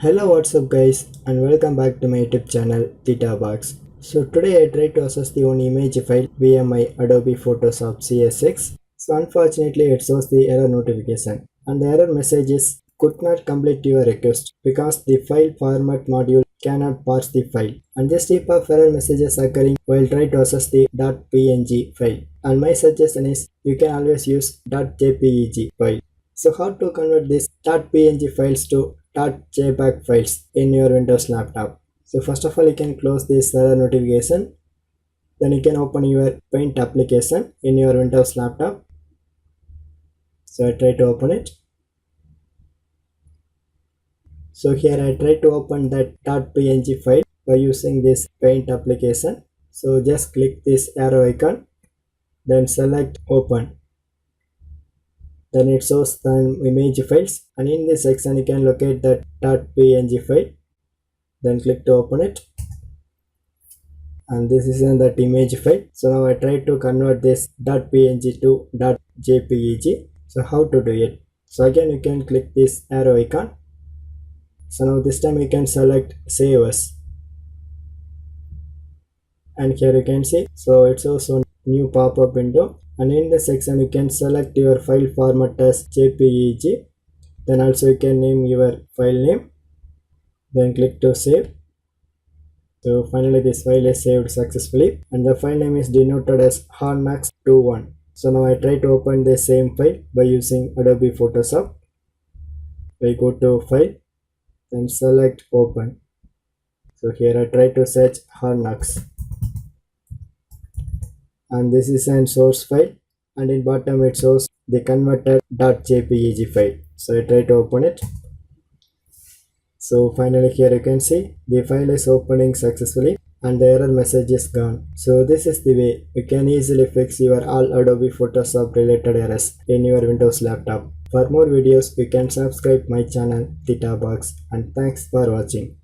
Hello, what's up guys, and welcome back to my YouTube channel ThetaBox. So today I tried to access the one image file via my Adobe Photoshop CS6. So unfortunately it shows the error notification and the error message is could not complete your request because the file format module cannot parse the file. And this type of error messages occurring while trying to access the .png file. And my suggestion is you can always use .jpeg file. So how to convert these .png files to .jpeg files in your Windows laptop? So first of all, you can close this error notification. Then you can open your Paint application in your Windows laptop. So I try to open it. So here I try to open that .png file by using this Paint application. So just click this arrow icon, then select Open. Then it shows the image files, and in this section you can locate that .png file. Then click to open it, and this is in that image file. So now I try to convert this .png to .jpeg. So how to do it? So again you can click this arrow icon. So now this time you can select Save As, and here you can see, so it shows one new pop-up window, and in the section you can select your file format as JPEG. Then also you can name your file name, then click to save. So finally this file is saved successfully, and the file name is denoted as Harnax21. So now I try to open the same file by using Adobe Photoshop. I go to file, then select open. So here I try to search Harnax, and this is an source file, and in bottom it shows the converted.jpeg file. So I try to open it. So finally here you can see the file is opening successfully and the error message is gone. So this is the way you can easily fix your all Adobe Photoshop related errors in your Windows laptop. For more videos you can subscribe my channel ThetaBox, and thanks for watching.